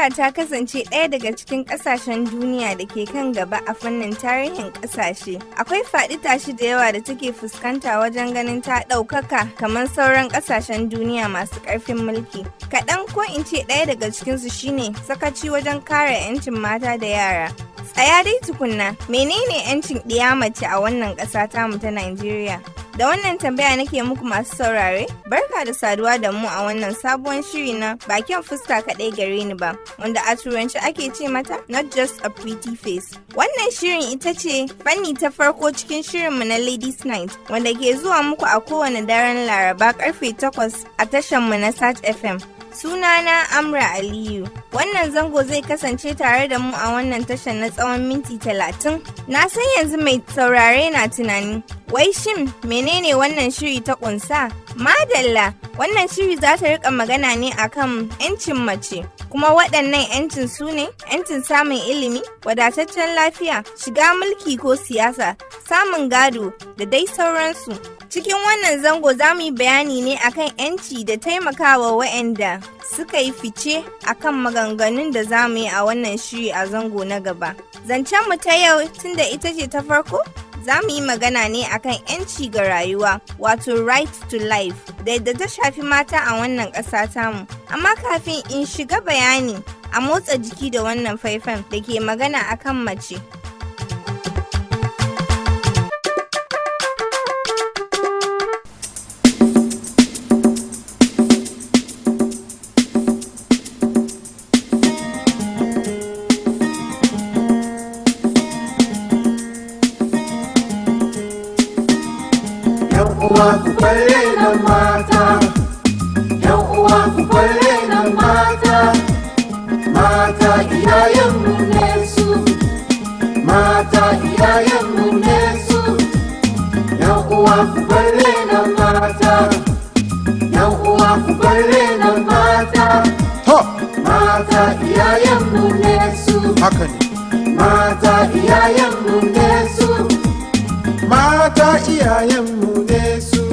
Najeriya ta kasance ɗaya daga cikin ƙasashen duniya da ke kan gaba a fannin tarihin ƙasashe. Akwai faɗi tashi da yawa da take fuskanta wajen ganin ta ɗaukaka kamar sauran ƙasashen duniya masu ƙarfin mulki. Kaɗan ko in ce ɗaya daga cikinsu shine sakaci wajen kare 'yancin mata da yara. Tsaya dai tukunna, menene 'yancin ɗiya mace a wannan ƙasa tamu ta Najeriya? Da wannan tambaya nake muku masu saurare, barka da saduwa da mu a wannan sabuwar shiri na bakin fuska kaɗai gare ni ba, wanda a turanci ake ce mata not just a pretty face. Wannan shirin ita ce fanni ta farko cikin shirinmu na Ladies Night, wanda ke zuwa muku a kowane daren Laraba karfe 8 a tashanmu na Sat FM. Sunana Amra Aliyu. Wannan zango zai kasance tare da mu a wannan tashar na tsawon minti 30. Na san yanzu mai saurare na tunani, wai shin menene wannan shiri ta kunsa? Madalla, wannan shiri za ta rika magana ne akan 'yancin mace. Kuma waɗannan 'yancin su ne 'yancin samun ilimi, wadataccen lafiya, shiga mulki ko siyasa, samun gado da dai sauransu. Cikin wannan zango za mu yi bayani ne akan 'yanci da taimakawa waɗanda suka yi fice akan maganganun da za mu yi a wannan shiri a zango na gaba. Zancenmu ta yau tunda ita ce ta farko, za mu yi magana ne akan 'yanci ga rayuwa, wato right to life, da yadda ta shafi mata a wannan ƙasa tamu. Amma kafin in shiga bayani, a motsa jiki da wannan faifan da ke magana akan mace. Uwa ku bare na mata, yan uwa ku bare na mata, mata iyayenmu ne su, mata iyayenmu ne su, yan uwa ku bare na mata, yan uwa ku bare na mata, mata iyayenmu ne su, haka ne, mata iyayenmu ne su, mata iyayenmu ne su,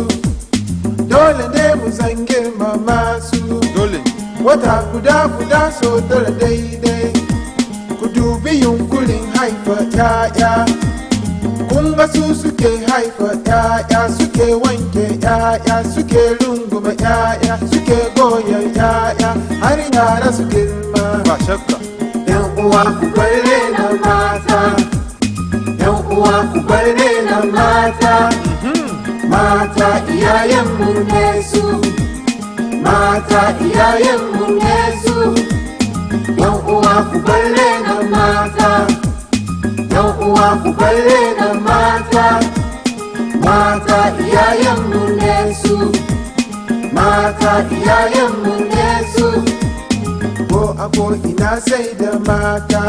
dole ne mu san girmama su, dole wata guda so tara daidai, ku dubi yunkurin haifa 'ya'ya, kun ga su suke haifa 'ya'ya, suke wanke 'ya'ya, suke runguma 'ya'ya, suke goya 'ya'ya, har yara su girma. Ba shakka, yan uwa ku bare na mata, yan uwa ku bare na mata, mata iyayenmu ne su, mata iyayenmu ne su, yan uwa ku bare na mata, yan uwa ku bare na mata, mata iyayenmu ne su, mata iyayenmu ne su. ko a ko ina sai da mata,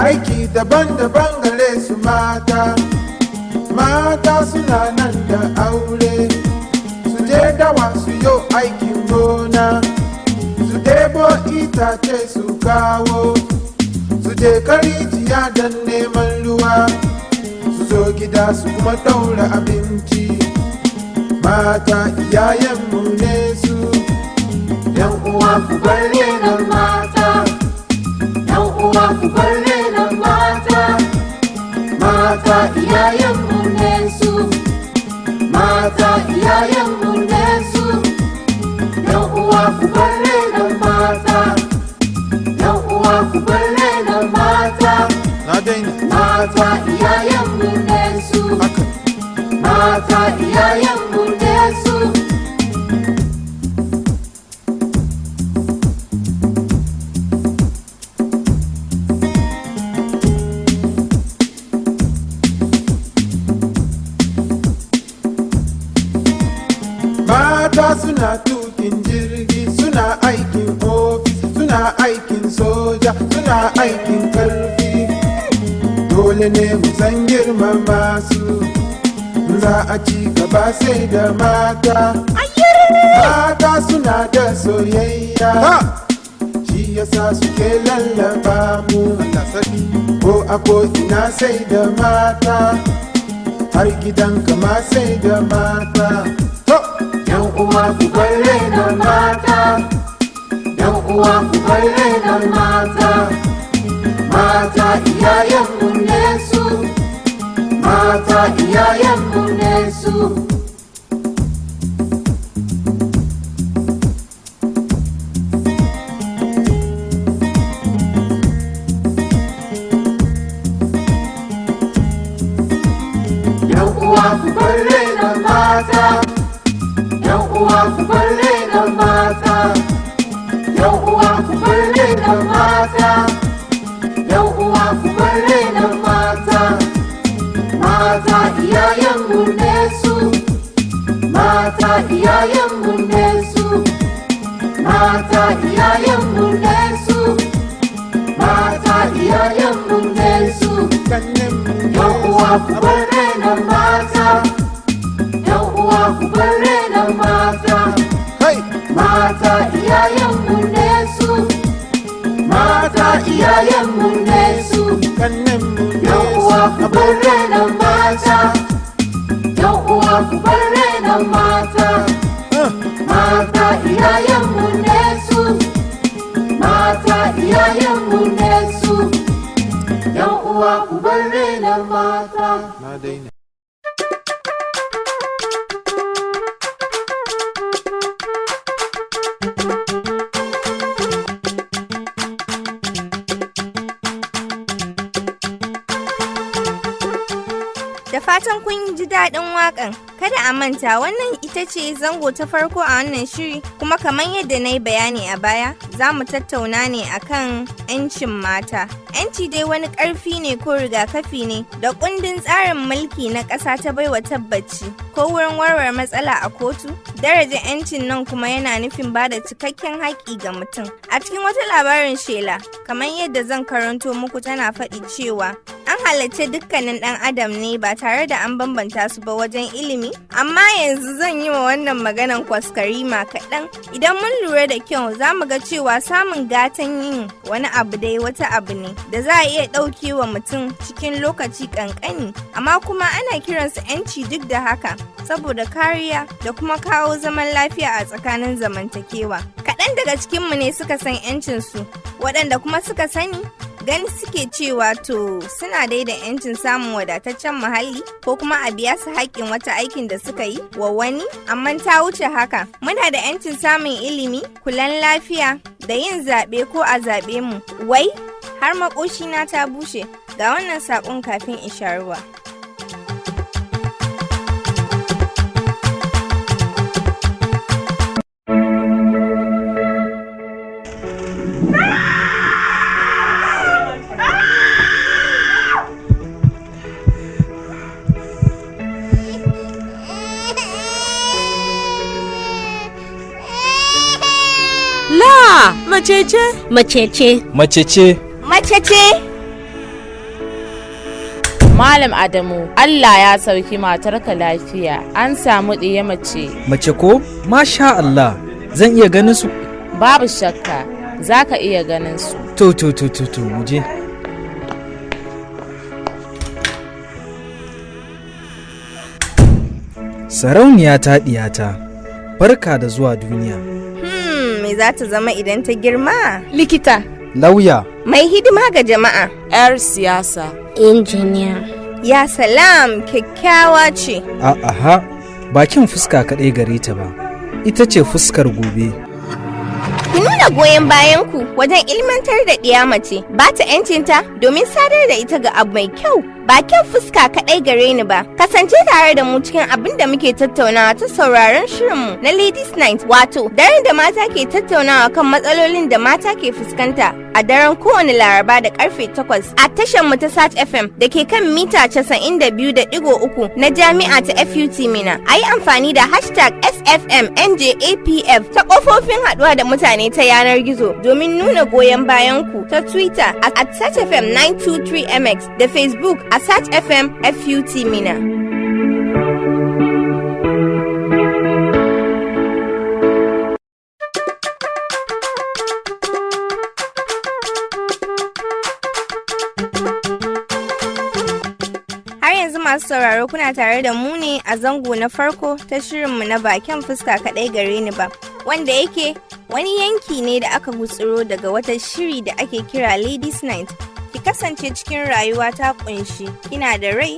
aiki daban-daban gare su mata, mata suna nan da aure, su je dawa su yo aikin gona, su debo itace su kawo, su je karijiya don neman ruwa, su zo gida su kuma daura abinci, mata iyayenmu ne su, yan uwa ku bare na mata, yan uwa ku bare na mata, mata iyayenmu ne su, mata iyayenmu ne su, yan uwa ku bare na mata, yan uwa ku bare na mata, na daina mata iyayenmu ne su, haka mata iyayenmu ne su. mata suna tukin jirgi, suna aikin ofis, suna aikin soja, suna aikin karfi, dole ne mu san girmama su, za a ci gaba sai da mata, mata suna da soyayya, shi yasa suke lallaba mu, ko a ko ina sai da mata, har gidan kama sai da mata. Yan uwa ku bare na mata, yan uwa ku bar renon mata. Mata iyayenmu ne su, mata iyayenmu ne su. Yan uwa ku bar renon mata, yan uwa ku bar renon mata, yan uwa ku bar renon mata, yan uwa ku bar renon mata. Mata iyayenmu ne su, mata iyayenmu ne su, mata iyayenmu ne su, mata iyayenmu ne su. Yan uwa ku bar renon mata, yan uwa ku bar renon mata. Mata iyayenmu ne su, mata iyayenmu ne su. Yan uwa ku bar renon mata, yan uwa ku bar renon mata. Mata iyayenmu ne su, mata iyayenmu ne su. Yan uwa ku bar renon mata. Da fatan kun ji daɗin waƙan. Kada a manta wannan ita ce zango ta farko a wannan shiri, kuma kamar yadda na yi bayani a baya, za mu tattauna ne akan 'yancin mata. 'Yanci dai wani ƙarfi ne ko rigakafi ne da kundin tsarin mulki na ƙasa ta baiwa tabbaci ko wurin warware matsala a kotu. Daraja 'yancin nan kuma yana nufin ba da cikakken haƙƙi ga mutum. A cikin wata labarin shela, kamar yadda zan karanto muku tana faɗi cewa an halarci dukkanin ɗan adam ne ba tare da an bambanta su ba wajen ilimi, amma yanzu zan yi wa wannan maganan kwaskarima kaɗan. Idan mun lura da kyau za mu ga cewa samun gatan yin wani abu dai wata abu ne da za a iya ɗauke wa mutum cikin lokaci ƙanƙani, amma kuma ana kiransa 'yanci duk da haka saboda kariya da kuma kawo zaman lafiya a tsakanin zamantakewa. Kaɗan daga cikinmu ne suka san 'yancinsu, waɗanda kuma suka sani gani suke cewa to suna dai da 'yancin samun wadataccen muhalli ko kuma a biya su haƙƙin wata aikin da suka yi wa wani, amma ta wuce haka. Muna da 'yancin samun ilimi, kulan lafiya da yin zaɓe ko a zaɓe mu. Wai har maƙoshina ta bushe, ga wannan saƙon kafin in sha ruwa. La! Mace ce? Mace ce. Mace ce. Mace ce. Malam Adamu, Allah ya sauki matarka lafiya. An samu ɗiya mace. Mace ko? Masha Allah. Zan iya ganin su? Babu shakka, za ka iya ganin su. To, mu je. Sarauniya ta ɗiyata, barka da zuwa duniya. Me za ta zama idan ta girma? Likita. Lauya. Mai hidima ga jama'a. 'Yar siyasa. Injiniya. Ya salam, kyakkyawa ce. Aha, bakin fuska kaɗai gare ta ba, ita ce fuskar gobe. Ku nuna goyon bayanku wajen ilmantar da ɗiya mace, ba ta 'yancinta domin sadar da ita ga abu mai kyau. Ba kyan fuska kaɗai gare ni ba, kasance tare da mu cikin abin da muke tattaunawa ta sauraron shirinmu na Ladies Night, wato daren da mata ke tattaunawa kan matsalolin da mata ke fuskanta a daren kowane Laraba da karfe 8 a tashar mu ta Sat FM da ke kan mita 92.3 na Jami'a ta FUT Mina. A yi amfani da hashtag SFMNJAPF ta kofofin haɗuwa da mutane ta yanar gizo domin nuna goyon bayanku ta Twitter at Sat FM 923MX da Facebook a Sat FM FUT Mina. Har yanzu masu sauraro kuna tare da mu ne a zango na farko ta shirinmu na bakin fuska kaɗai gare ni ba, wanda yake wani yanki ne da aka gutsuro daga wata shiri da ake kira Ladies Night. Ki kasance cikin rayuwa ta kunshi kina da rai,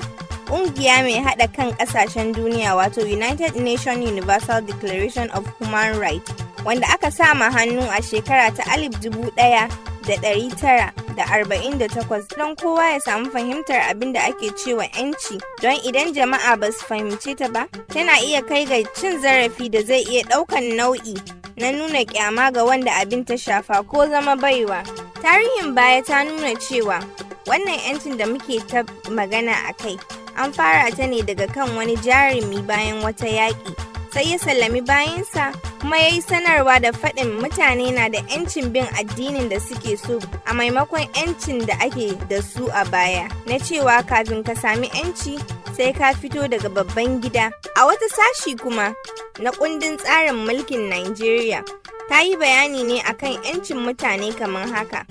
ƙungiya mai haɗa kan ƙasashen duniya wato United Nations Universal Declaration of Human Rights, wanda aka sama hannu a shekara ta 1948 don kowa ya samu fahimtar abin da ake cewa 'yanci, don idan jama'a ba su fahimce ta ba, tana iya kai ga cin zarafi da zai iya ɗaukan nau'i na nuna kyama ga wanda abin ta shafa ko zama baiwa. Tarihin baya ta nuna cewa wannan 'yancin da muke ta magana a kai an fara ta ne daga kan wani jarumi bayan wata yaƙi, sai ya sallami bayansa kuma ya yi sanarwa da faɗin mutane na da 'yancin bin addinin da suke so a maimakon 'yancin da ake da su a baya, na cewa kafin ka sami 'yanci sai ka fito daga babban gida. A wata sashi kuma na kundin tsarin mulkin Najeriya ta yi bayani ne akan 'yancin mutane kamar haka.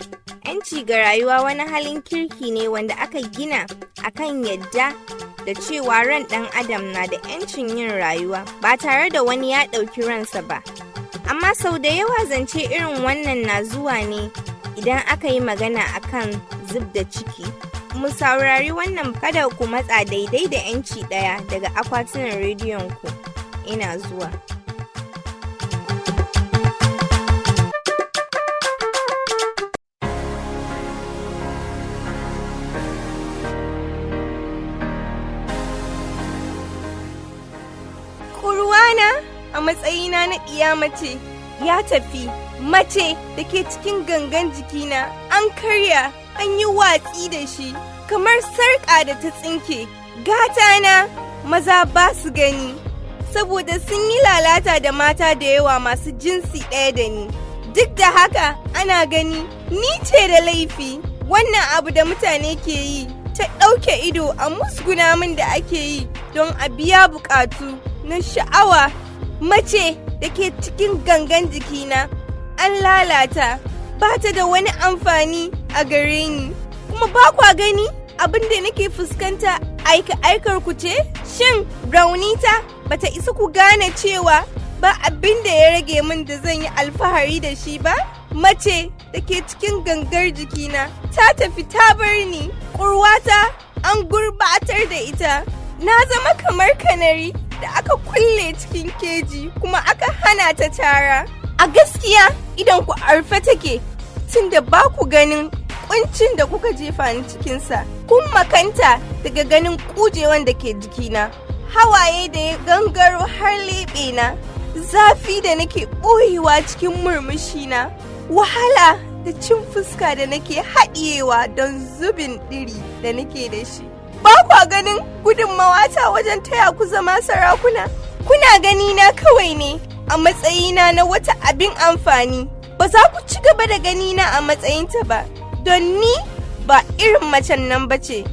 'Yanci ga rayuwa wani halin kirki ne wanda aka gina akan yadda da cewa ran ɗan adam na da 'yancin yin rayuwa ba tare da wani ya ɗauki ransa ba. Amma sau da yawa zance irin wannan na zuwa ne idan aka yi magana akan zub da ciki. Mu saurari wannan, kada ku matsa daidai da 'yanci ɗaya daga akwatunan rediyon ku. Ina zuwa. A matsayina na ɗiya mace ya tafi. Mace da ke cikin gangan jikina an karya, an yi watsi da shi kamar sarƙa da ta tsinke. Gatana maza ba su gani saboda sun yi lalata da mata da yawa masu jinsi ɗaya da ni. Duk da haka ana gani ni ce da laifi. Wannan abu da mutane ke yi ta ɗauke ido a musguna min da ake yi don a biya buƙatu na sha'awa. Mace da ke cikin gangan jikina an lalata, ba ta da wani amfani a gare ni. Kuma ba kwa gani abin da nake fuskanta aikar ku ce? Shin raunita ba ta isa ku gane cewa ba abin da ya rage min da zan yi alfahari da shi ba? Mace da ke cikin gangar jikina ta tafi ta bar ni, ƙurwata an gurbatar da ita. Na zama kamar kanari da aka kulle cikin keji kuma aka hana ta tara. A gaskiya idan ku arfe take, tunda ba ku ganin kuncin da kuka jefa ni cikinsa. Kun makanta daga ganin kujewan da ke jikina, hawaye da ya gangaro har leɓena, zafi da nake ɓoyewa cikin murmushina, wahala da cin fuska da nake haɗiyewa don zubin ɗiri da nake da shi. Ba kwa ganin gudunmawata wajen taya ku zama sarakuna? Kuna gani na kawai ne a matsayina na wata abin amfani. Ba za ku ci gaba da ganina a matsayinta ba, don ni ba irin macen nan ba ce.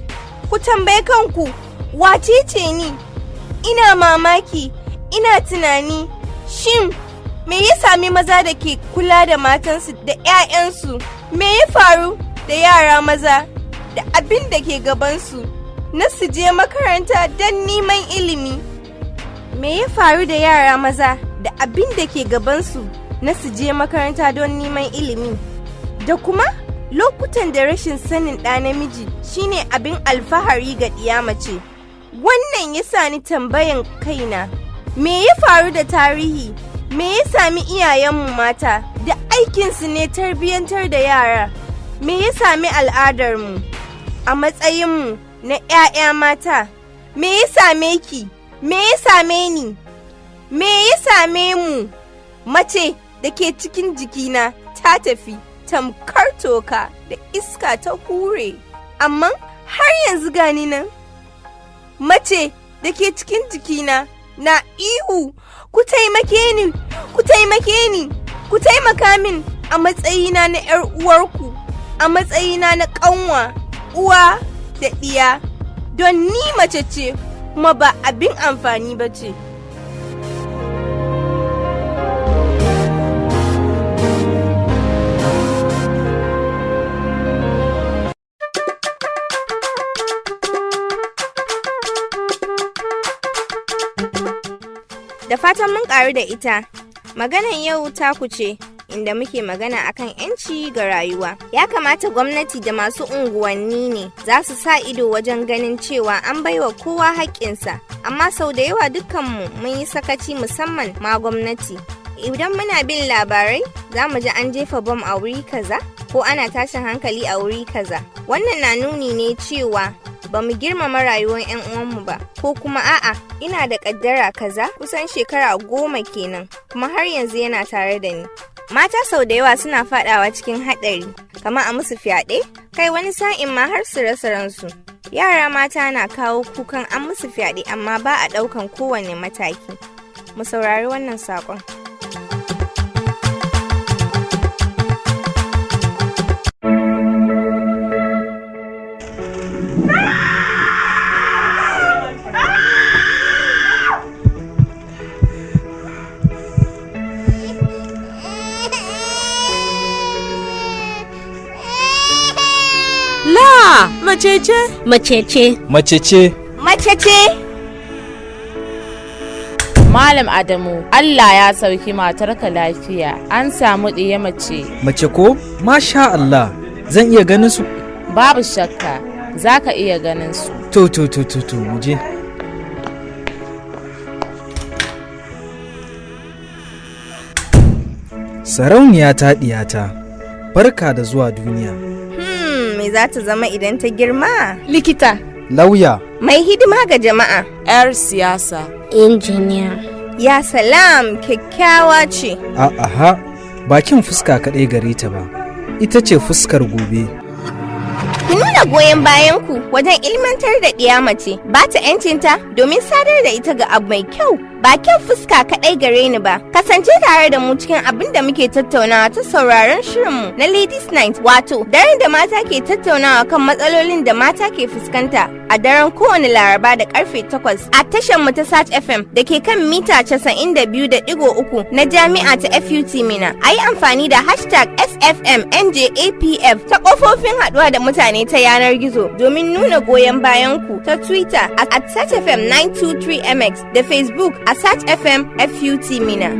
Ku tambaye kanku, wace ce ni? Ina mamaki, ina tunani, shin me ya sami maza da ke kula da matansu da 'ya'yansu? Me ya faru da yara maza da abin da ke gabansu na su je makaranta don neman ilimi? Me ya faru da yara maza da abin da ke gabansu na su je makaranta don neman ilimi? Da kuma lokutan da rashin sanin ɗa namiji shine abin alfahari ga ɗiya mace. Wannan ya sa ni tambayan kaina, me ya faru da tarihi? Me ya sami iyayenmu mata da aikinsu ne tarbiyyantar da yara? Me ya sami al'adarmu a matsayinmu na 'ya'ya mata? Me ya same ki? Me ya same ni? Me ya same mu? Mace da ke cikin jikina ta tafi tamkar toka da iska ta hure, amma har yanzu gani nan. Mace da ke cikin jikina na ihu, ku taimake ni, ku taimake ni, ku taimaka min a matsayina na 'yar uwarku, a matsayina na ƙanwa, uwa da ɗiya, don ni mace ce kuma ba abin amfani ba ce. Da fatan mun ƙaru da ita. Maganan yau taku ce, inda muke magana akan 'yanci ga rayuwa. Ya kamata gwamnati da masu unguwanni ne za su sa ido wajen ganin cewa an baiwa kowa haƙƙinsa. Amma sau da yawa dukkanmu mun yi sakaci, musamman ma gwamnati. Idan muna bin labarai za mu ji an jefa bom a wuri kaza ko ana tashin hankali a wuri kaza. Wannan na nuni ne cewa ba mu girmama rayuwar 'yan uwanmu ba, ko kuma a'a ina da kaddara kaza kusan shekara 10 kenan kuma har yanzu yana tare da ni. Mata sau da yawa suna fadawa cikin haɗari, kamar a musu fyaɗe, kai wani sa'in ma har su rasa ransu. Yara mata na kawo kukan an musu fyaɗe amma ba a ɗaukan kowane mataki. Mu saurari wannan saƙon. La, mace ce? Mace ce. Mace ce. Mace ce? Malam Adamu, Allah ya sauki matarka lafiya. An samu ɗiya mace. Mace ko? Masha Allah. Zan iya ganin su? Babu shakka, za ka iya ganin su. To, mu je. Sarauniya ta ɗiyata, barka da zuwa duniya. Me za ta zama idan ta girma? Likita. Lauya. Mai hidima ga jama'a. 'Yar siyasa. Injiniya. Ya salam, kyakkyawa ce. Aha, bakin fuska kaɗai gare ta ba, ita ce fuskar gobe. Ku nuna goyon bayanku wajen ilmantar da ɗiya mace, ba ta 'yancinta domin sadar da ita ga abu mai kyau. Ba kyan fuska kaɗai gare ni ba, kasance tare da mu cikin abin da muke tattaunawa ta sauraron shirinmu na Ladies Night, wato daren da mata ke tattaunawa kan matsalolin da mata ke fuskanta a daren kowane Laraba da karfe 8 a tashar mu ta Sat FM da ke kan mita 92.3 na Jami'a ta FUT Mina. A yi amfani da hashtag SFMNJAPF ta kofofin haɗuwa da mutane ta yanar gizo domin nuna goyon bayanku ta Twitter a Sat FM 923MX da Facebook a Sat FM FUT Mina.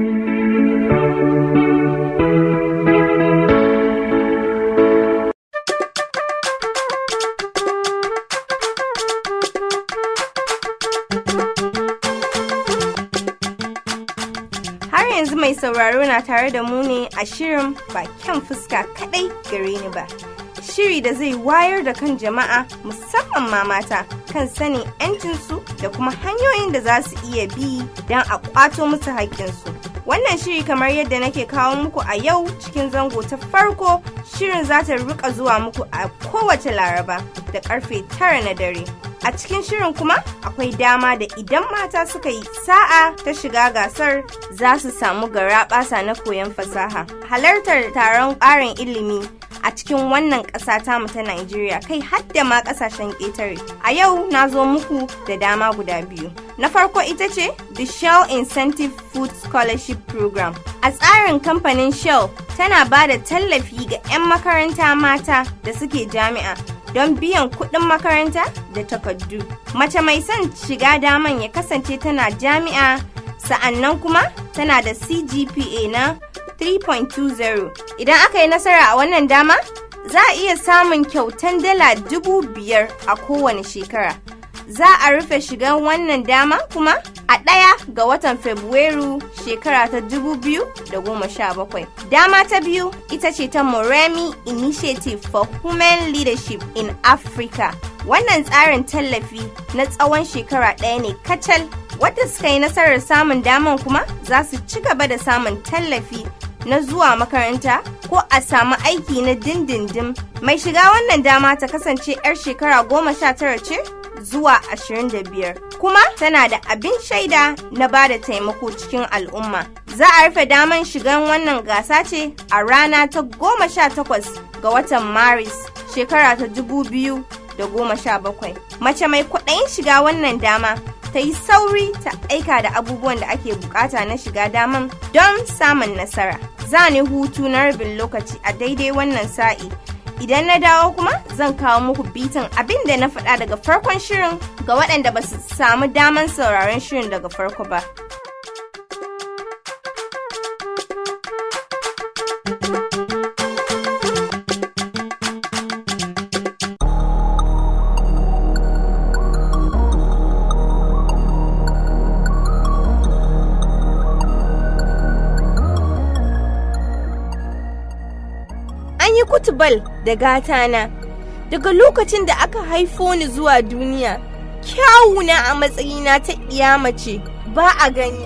Har yanzu mai sauraro na tare da mu ne a shirin ba kyan fuska kadai gare ni ba. Shiri da zai wayar da kan jama'a, musamman ma mata, kan sanin 'yancinsu da kuma hanyoyin da za su iya bi don a kwato musu haƙƙinsu. Wannan shiri, kamar yadda nake kawo muku a yau cikin zango ta farko, shirin za ta rika zuwa muku a kowace Laraba da karfe 9 na dare. A cikin shirin kuma akwai dama da idan mata suka yi sa'a ta shiga gasar za su samu garaɓasa na koyon fasaha. Halartar taron ƙarin ilimi a cikin wannan ƙasa tamu ta Najeriya, kai hadda ma ƙasashen ƙetare. A yau na zo muku da dama guda biyu. Na farko ita ce The Shell Incentive Food Scholarship Program. A tsarin kamfanin Shell tana ba da tallafi ga 'yan makaranta mata da suke jami'a don biyan kuɗin makaranta da takardu. Mace mai son shiga daman ya kasance tana jami'a, sa'annan kuma tana da CGPA na 3.20. Idan aka yi nasara a wannan dama, za a iya samun kyautan dala 5,000 a kowane shekara. Za a rufe shigan wannan dama kuma a 1 ga watan Fabrairu shekara ta 2017. Dama ta biyu ita ce ta Moremi Initiative for Women Leadership in Africa. Wannan tsarin tallafi na tsawon shekara 1 ne kacal. Wadda suka yi nasarar samun daman kuma za su ci gaba da samun tallafi na zuwa makaranta ko a samu aiki na dindindin. Mai shiga wannan dama ta kasance 'yar shekara 19 ce zuwa 25, kuma tana da abin shaida na ba da taimako cikin al'umma. Za a rufe daman shigan wannan gasa ce a rana ta 18 ga watan Maris shekara ta 2017. Mace mai kwaɗayin shiga wannan dama ta yi sauri ta aika da abubuwan da ake bukata na shiga daman don samun nasara. Za ni hutu na rabin lokaci a daidai wannan sa'i. Idan na dawo kuma zan kawo muku bitan abin da na faɗa daga farkon shirin ga waɗanda ba su samu daman sauraron shirin daga farko ba. bal da gatana. Daga lokacin da aka haifo ni zuwa duniya, kyawuna a matsayina ta ɗiya mace ba a gani.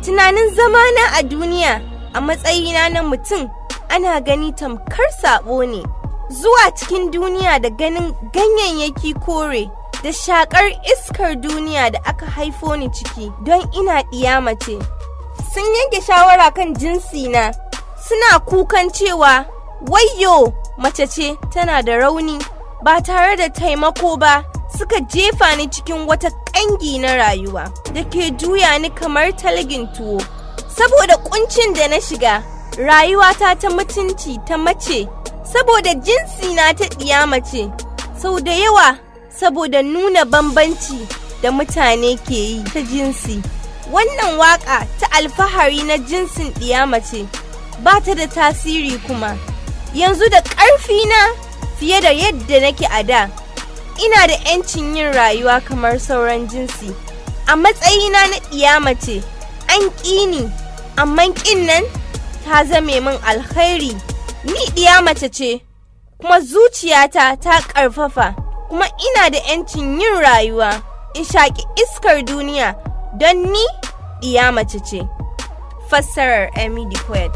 Tunanin zamana a duniya a matsayina na mutum ana gani tamkar sabo ne. Zuwa cikin duniya da ganin ganyayyaki kore da shakar iskar duniya da aka haifo ni ciki don ina ɗiya mace. Sun yanke shawara kan jinsina, suna kukan cewa wayyo mace ce tana da rauni. Ba tare da taimako ba, suka jefa ni cikin wata ƙangi na rayuwa da ke juya ni kamar talgin tuwo. Saboda kuncin da na shiga, rayuwata ta mutunci ta mace, saboda jinsi na ta ɗiya mace, sau da yawa saboda nuna bambanci da mutane ke yi ta jinsi. Wannan waka ta alfahari na jinsin ɗiya mace ba ta da tasiri kuma. Yanzu da ƙarfi na fiye da yadda nake a da, ina da 'yancin yin rayuwa kamar sauran jinsi. A matsayina na ɗiya mace, an ƙi ni, amma ƙin nan ta zame min alkhairi. Ni ɗiya mace ce, kuma zuciyata ta ƙarfafa, kuma ina da 'yancin yin rayuwa, in shaƙi iskar duniya don ni ɗiya mace ce. Fassarar Amy the Poet.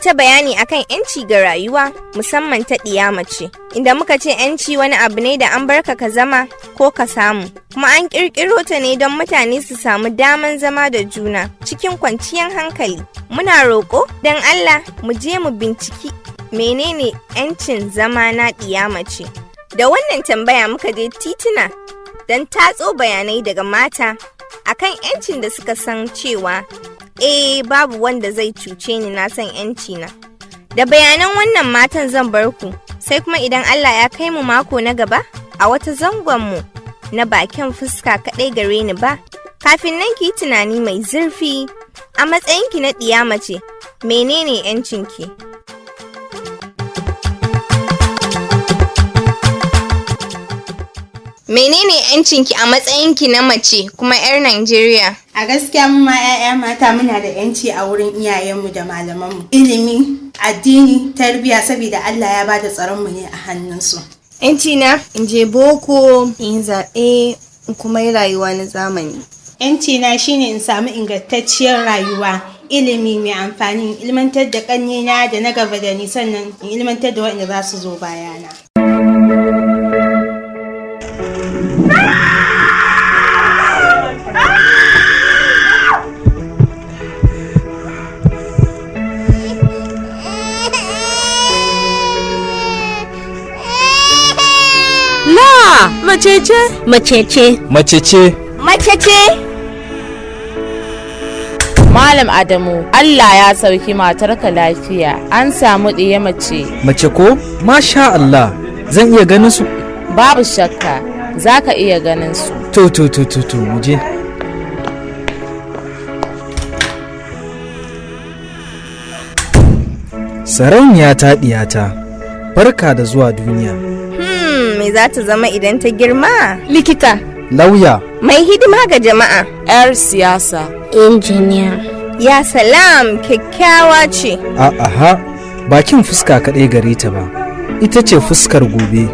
Ta bayani akan 'yanci ga rayuwa musamman ta ɗiya mace, inda muka ce 'yanci wani abu ne da an barka ka zama ko ka samu, kuma an ƙirƙiro ta ne don mutane su samu daman zama da juna cikin kwanciyar hankali. Muna roƙo don Allah mu je mu binciki menene 'yancin zama na ɗiya mace. Da wannan tambaya muka je tituna don tatso bayanai daga mata akan 'yancin da suka san cewa babu wanda zai cuce ni, na san 'yanci na. Da bayanan wannan matan zan bar ku, sai kuma idan Allah ya kai mu mako na gaba a wata zangon mu na bakin fuska kaɗai gare ni ba. Kafin nan ki tunani mai zurfi, a matsayinki na ɗiya mace, menene 'yancinki? Menene 'yancinki a matsayinki na mace kuma 'yar Najeriya? A gaskiya mu ma 'ya'ya mata muna da 'yanci a wurin iyayenmu da malamanmu. Ilimi, addini, tarbiyya, saboda Allah ya bada tsaron mu ne a hannunsu. 'Yanci na in je boko, in zaɓe, in kuma yi rayuwa na zamani. 'Yanci na shine in samu ingantacciyar rayuwa, ilimi mai amfani, in ilmantar da ƙannena da na gaba da ni, sannan in ilmantar da waɗanda za su zo bayana. Macece? Macece. Macece. Macece. Malam Adamu, Allah ya sauki matarka lafiya, an samu ɗiya mace. Mace ko? Masha Allah, zan iya ganin su? Babu shakka, za ka iya ganin su. To, mu je. Sarauniya ta ɗiyata, barka da zuwa duniya. Me za ta zama idan ta girma? Likita. Lauya. Mai hidima ga jama'a. 'Yar siyasa. Injiniya. Ya salam, kyakkyawa ce. Aha, bakin fuska kaɗai gare ta ba, ita ce fuskar gobe.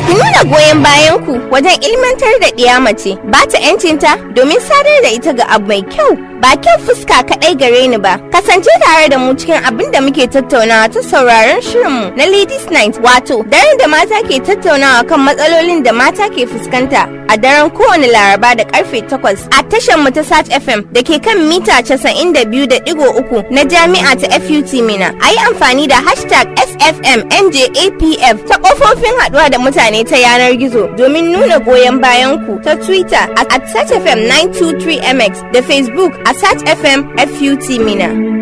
Ku nuna goyon bayanku wajen ilmantar da ɗiya mace, ba ta 'yancinta domin sadar da ita ga abu mai kyau. Ba kyan fuska kaɗai gare ni ba, kasance tare da mu cikin abin da muke tattaunawa ta sauraron shirinmu na Ladies Night, wato daren da mata ke tattaunawa kan matsalolin da mata ke fuskanta a daren kowane Laraba da karfe 8 a tashar mu ta Sat FM da ke kan mita 92.3 na Jami'a ta FUT Mina. A yi amfani da hashtag SFMNJAPF ta kofofin haɗuwa da mutane ta yanar gizo domin nuna goyon bayan ku ta Twitter at SatFM923MX da Facebook a Sat FM FUT Mina.